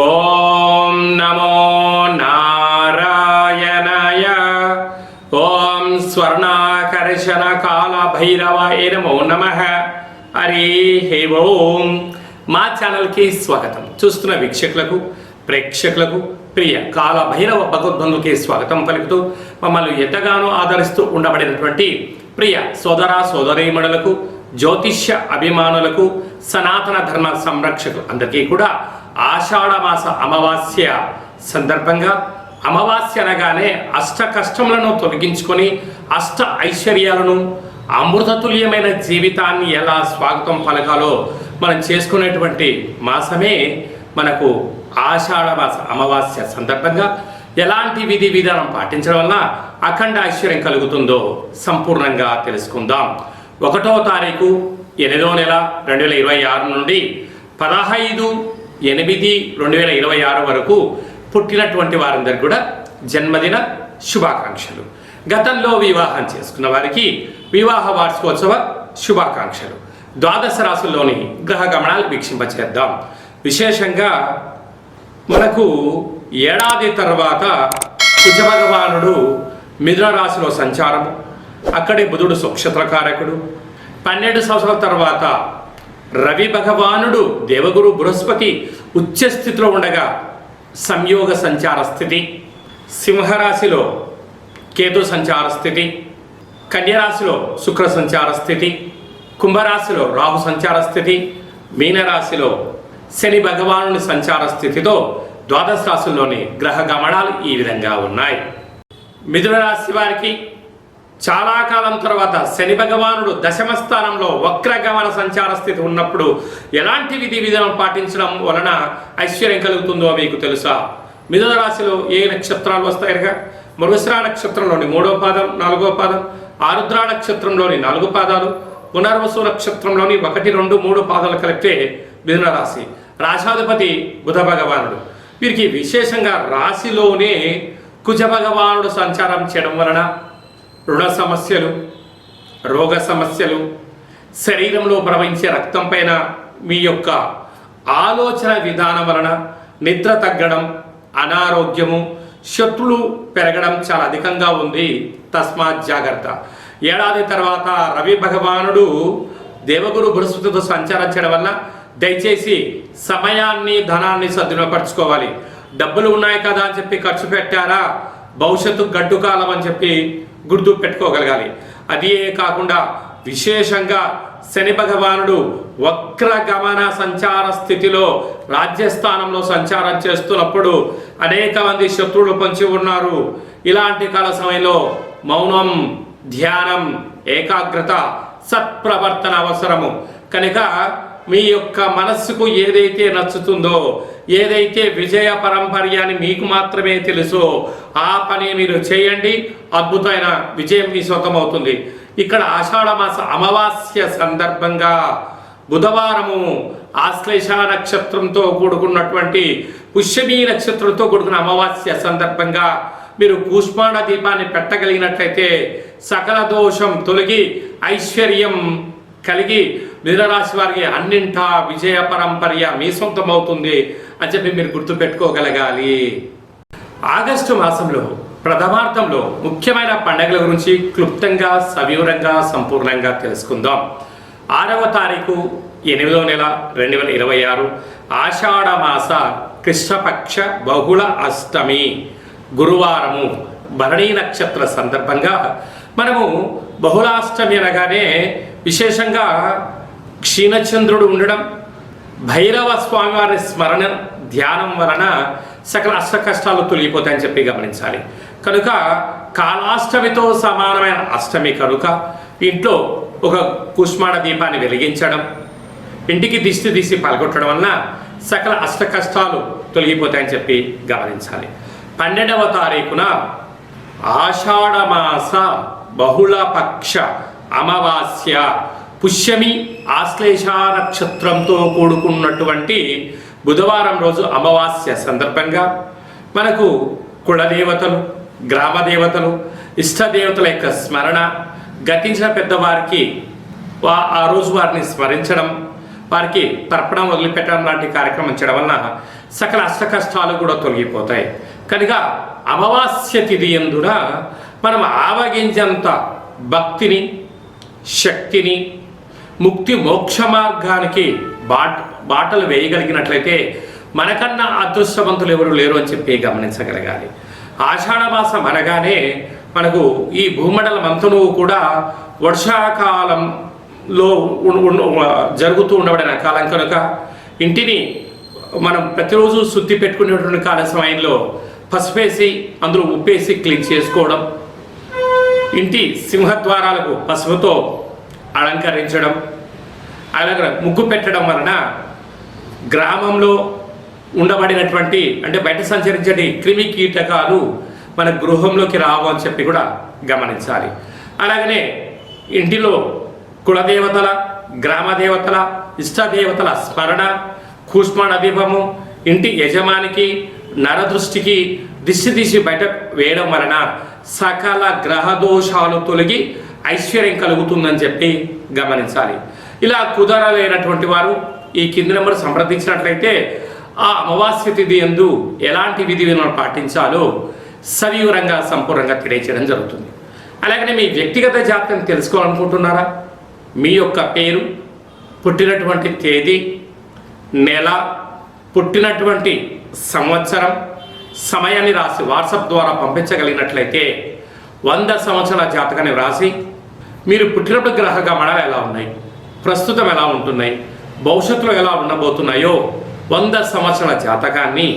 ఓం నమో నారాయణాయ. ఓం స్వర్ణాకర్షణ కాల భైరవాయ నమో నమః. హరి ఓం. మా ఛానల్కి స్వాగతం. చూస్తున్న వీక్షకులకు ప్రేక్షకులకు ప్రియ కాల భైరవ భగవద్బంధుకి స్వాగతం పలుకుతూ మమ్మల్ని ఎంతగానో ఆదరిస్తూ ఉండబడినటువంటి ప్రియ సోదర సోదరీమణులకు, జ్యోతిష్య అభిమానులకు, సనాతన ధర్మ సంరక్షకులు అందరికీ కూడా ఆషాఢమాస అమావాస్య సందర్భంగా, అమావాస్య అనగానే అష్ట కష్టములను తొలగించుకొని అష్ట ఐశ్వర్యాలను, అమృతతుల్యమైన జీవితాన్ని ఎలా స్వాగతం పలకాలో మనం చేసుకునేటువంటి మాసమే మనకు ఆషాఢమాస అమావాస్య సందర్భంగా ఎలాంటి విధి విధానం పాటించడం వల్ల అఖండ ఐశ్వర్యం కలుగుతుందో సంపూర్ణంగా తెలుసుకుందాం. 1వ తారీఖు 8వ నెల 2026 నుండి 15/8/2026 వరకు పుట్టినటువంటి వారందరికీ కూడా జన్మదిన శుభాకాంక్షలు. గతంలో వివాహం చేసుకున్న వారికి వివాహ వార్షికోత్సవ శుభాకాంక్షలు. ద్వాదశ రాశుల్లోని గ్రహ గమనాలు వీక్షింపచేద్దాం. విశేషంగా మనకు ఏడాది తర్వాత కుజ భగవానుడు మిథున రాశిలో సంచారము, అక్కడే బుధుడు స్వక్షత్రకారకుడు. 12 సంవత్సరాల తర్వాత రవి భగవానుడు దేవగురు బృహస్పతి ఉచ్చస్థితిలో ఉండగా సంయోగ సంచార స్థితి, సింహరాశిలో కేతు సంచార స్థితి, కన్యరాశిలో శుక్ర సంచార స్థితి, కుంభరాశిలో రాహు సంచార స్థితి, మీనరాశిలో శని భగవానుని సంచార స్థితితో ద్వాదశ రాశుల్లోని గ్రహ గమనాలు ఈ విధంగా ఉన్నాయి. మిథున రాశి వారికి చాలా కాలం తర్వాత శని భగవానుడు దశమ స్థానంలో వక్రగమన సంచార స్థితి ఉన్నప్పుడు ఎలాంటి విధి విధానం పాటించడం వలన ఐశ్వర్యం కలుగుతుందో మీకు తెలుసా? మిథున రాశిలో ఏ నక్షత్రాలు వస్తాయిగా? మృగశిర నక్షత్రంలోని 3వ పాదం, 4వ పాదం, ఆరుద్ర నక్షత్రంలోని 4 పాదాలు, పునర్వసు నక్షత్రంలోని 1, 2, 3 పాదాలు కలిపితే మిథున రాశి. రాశాధిపతి బుధ భగవానుడు. వీరికి విశేషంగా రాశిలోనే కుజ భగవానుడు సంచారం చేయడం వలన రుణ సమస్యలు, రోగ సమస్యలు, శరీరంలో ప్రవహించే రక్తం పైన మీ యొక్క ఆలోచన విధానం వలన నిద్ర తగ్గడం, అనారోగ్యము, శత్రులు పెరగడం చాలా అధికంగా ఉంది. తస్మాత్ జాగ్రత్త. ఏడాది తర్వాత రవి భగవానుడు దేవగురు బృహస్పతితో సంచారం చేయడం వల్ల దయచేసి సమయాన్ని, ధనాన్ని సద్వినియోగపరచుకోవాలి. డబ్బులు ఉన్నాయి కదా అని చెప్పి ఖర్చు పెట్టారా, భవిష్యత్తు గడ్డు కాలం అని చెప్పి గుర్తు పెట్టుకోగలగాలి. అదే కాకుండా విశేషంగా శని భగవానుడు వక్రగమన సంచార స్థితిలో రాజ్యస్థానంలో సంచారం చేస్తున్నప్పుడు అనేక మంది శత్రువులు పొంచి ఉన్నారు. ఇలాంటి కాల సమయంలో మౌనం, ధ్యానం, ఏకాగ్రత, సత్ప్రవర్తన అవసరము. కనుక మీ యొక్క మనస్సుకు ఏదైతే నచ్చుతుందో, ఏదైతే విజయ పరంపర్యాన్ని మీకు మాత్రమే తెలుసో ఆ పని మీరు చేయండి. అద్భుతమైన విజయం మీ సొంతమవుతుంది. ఇక్కడ ఆషాఢమాస అమావాస్య సందర్భంగా బుధవారము ఆశ్లేష నక్షత్రంతో కూడుకున్నటువంటి పుష్యమీ నక్షత్రంతో కూడుకున్న అమావాస్య సందర్భంగా మీరు కూష్మాండ దీపాన్ని పెట్టగలిగినట్లయితే సకల దోషం తొలగి ఐశ్వర్యం కలిగి మిథునరాశి వారికి అన్నింటా విజయ పరంపర్య మీ సొంతం అవుతుంది అని చెప్పి మీరు గుర్తుపెట్టుకోగలగాలి. ఆగస్టు మాసంలో ప్రథమార్థంలో ముఖ్యమైన పండుగల గురించి క్లుప్తంగా, సవివరంగా, సంపూర్ణంగా తెలుసుకుందాం. 6వ తారీఖు 8వ నెల 2026 ఆషాఢమాస కృష్ణపక్ష బహుళ అష్టమి గురువారము భరణీ నక్షత్ర సందర్భంగా మనము బహుళాష్టమి అనగానే విశేషంగా క్షీణచంద్రుడు ఉండడం, భైరవ స్వామివారి స్మరణ ధ్యానం వలన సకల అష్ట కష్టాలు తొలగిపోతాయని చెప్పి గమనించాలి. కనుక కాలాష్టమితో సమానమైన అష్టమి కనుక ఇంట్లో ఒక కూష్మాండ దీపాన్ని వెలిగించడం, ఇంటికి దిష్టి తీసి పలగొట్టడం వలన సకల అష్ట కష్టాలు తొలగిపోతాయని చెప్పి గమనించాలి. 12వ తారీఖున ఆషాఢమాస బహుళపక్ష అమావాస్య పుష్యమి ఆశ్లేష నక్షత్రంతో కూడుకున్నటువంటి బుధవారం రోజు అమావాస్య సందర్భంగా మనకు కులదేవతలు, గ్రామదేవతలు, ఇష్టదేవతల యొక్క స్మరణ, గతించిన పెద్దవారికి ఆ రోజు వారిని స్మరించడం, వారికి తర్పణం వదిలిపెట్టడం లాంటి కార్యక్రమం చేయడం వలన సకల అష్ట కష్టాలు కూడా తొలగిపోతాయి. కనుక అమావాస్య తిథి యందున మనం ఆవగించంత భక్తిని, శక్తిని, ముక్తి మోక్ష మార్గానికి బాటలు వేయగలిగినట్లయితే మనకన్నా అదృష్టవంతులు ఎవరు లేరు అని చెప్పి గమనించగలగాలి. ఆషాఢమాసం అనగానే మనకు ఈ భూమండలం అంతను కూడా వర్షాకాలంలో జరుగుతూ ఉండబడిన కాలం కనుక ఇంటిని మనం ప్రతిరోజు శుద్ధి పెట్టుకునేటువంటి కాల సమయంలో పసుపేసి అందులో ఉప్పేసి క్లీన్ చేసుకోవడం, ఇంటి సింహద్వారాలకు పసుపుతో అలంకరించడం, అలాగే ముగ్గు పెట్టడం వలన గ్రామంలో ఉండబడినటువంటి అంటే బయట సంచరించే క్రిమి కీటకాలు మన గృహంలోకి రావు అని చెప్పి కూడా గమనించాలి. అలాగనే ఇంటిలో కులదేవతల, గ్రామ దేవతల, ఇష్టదేవతల స్మరణ, కూష్మాణ దీపము ఇంటి యజమానికి నరదృష్టికి దిష్టి తీసి బయట వేయడం వలన సకల గ్రహ దోషాలు తొలగి ఐశ్వర్యం కలుగుతుందని చెప్పి గమనించాలి. ఇలా కుదరలేనటువంటి వారు ఈ కింది నెంబర్ సంప్రదించినట్లయితే ఆ అమావాస్య తిథి యందు ఎలాంటి విధి విధానాలు పాటించాలో సవివరంగా సంపూర్ణంగా తెలియచేయడం జరుగుతుంది. అలాగనే మీ వ్యక్తిగత జాతకం తెలుసుకోవాలనుకుంటున్నారా? మీ యొక్క పేరు, పుట్టినటువంటి తేదీ, నెల, పుట్టినటువంటి సంవత్సరం, సమయాన్ని రాసి వాట్సాప్ ద్వారా పంపించగలిగినట్లయితే 100 సంవత్సరాల జాతకాన్ని వ్రాసి మీరు పుట్టినప్పుడు గ్రహ గమనాలు ఎలా ఉన్నాయి, ప్రస్తుతం ఎలా ఉంటున్నాయి, భవిష్యత్తులో ఎలా ఉండబోతున్నాయో 100 సంవత్సరాల జాతకాన్ని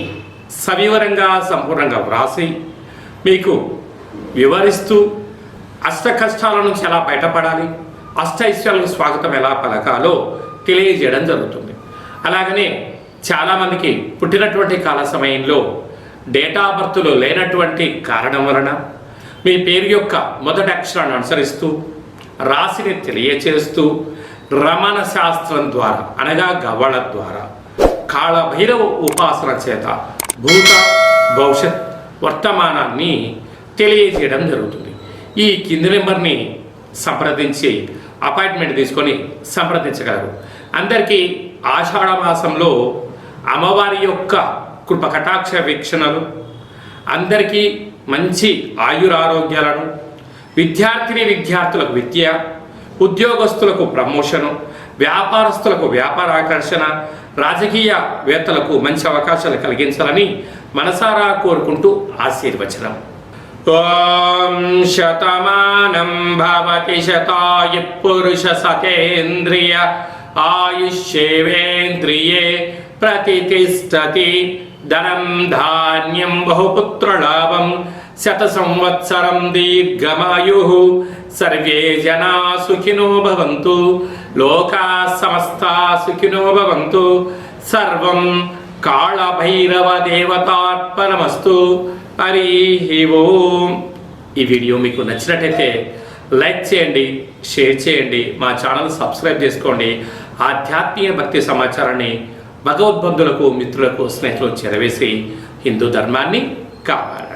సవివరంగా సంపూర్ణంగా వ్రాసి మీకు వివరిస్తూ అష్ట కష్టాల నుంచి ఎలా బయటపడాలి, అష్ట ఐశ్వర్యాలకు స్వాగతం ఎలా పలకాలో తెలియజేయడం జరుగుతుంది. అలాగనే చాలామందికి పుట్టినటువంటి కాల సమయంలో డేటా ఆఫ్ బర్త్లో లేనటువంటి కారణం వలన మీ పేరు యొక్క మొదటి అక్షరాన్ని అనుసరిస్తూ రాశిని తెలియచేస్తూ రమణ శాస్త్రం ద్వారా అనగా గవ్వళ ద్వారా కాళభైరవ ఉపాసన చేత భూత భవిష్యత్ వర్తమానాన్ని తెలియజేయడం జరుగుతుంది. ఈ కింది నెంబర్ని సంప్రదించి అపాయింట్మెంట్ తీసుకొని సంప్రదించగలరు. అందరికీ ఆషాఢ మాసంలో అమ్మవారి యొక్క కృప కటాక్ష వీక్షణలు, అందరికీ మంచి ఆయురారోగ్యాలను, విద్యార్థులకు విద్య, ఉద్యోగస్తులకు ప్రమోషను, వ్యాపారస్తులకు వ్యాపార ఆకర్షణ, రాజకీయవేత్తలకు మంచి అవకాశాలు కలిగించాలని మనసారా కోరుకుంటూ ఆశీర్వచనం. ఓం శతమానం భవతి శతాయు పురుష సతేంద్రియ ఆయుష్యేవేంద్రియే ప్రతిష్టతి ధనం ధాన్యం బహుపుత్రలాభం శత సంవత్సరం దీర్ఘమాయు సర్వే జనా సుఖినో భవంతు లోకా సమస్తా సుఖినో భవంతు సర్వం కాళభైరవ దేవతార్పణమస్తు. హరి ఓం. ఈ వీడియో మీకు నచ్చినట్టయితే లైక్ చేయండి, షేర్ చేయండి, మా ఛానల్ సబ్స్క్రైబ్ చేసుకోండి. ఆధ్యాత్మిక భక్తి సమాచారాన్ని భగవద్బంధులకు, మిత్రులకు, స్నేహితులకు చేరవేసి హిందూ ధర్మాన్ని కాపాడండి.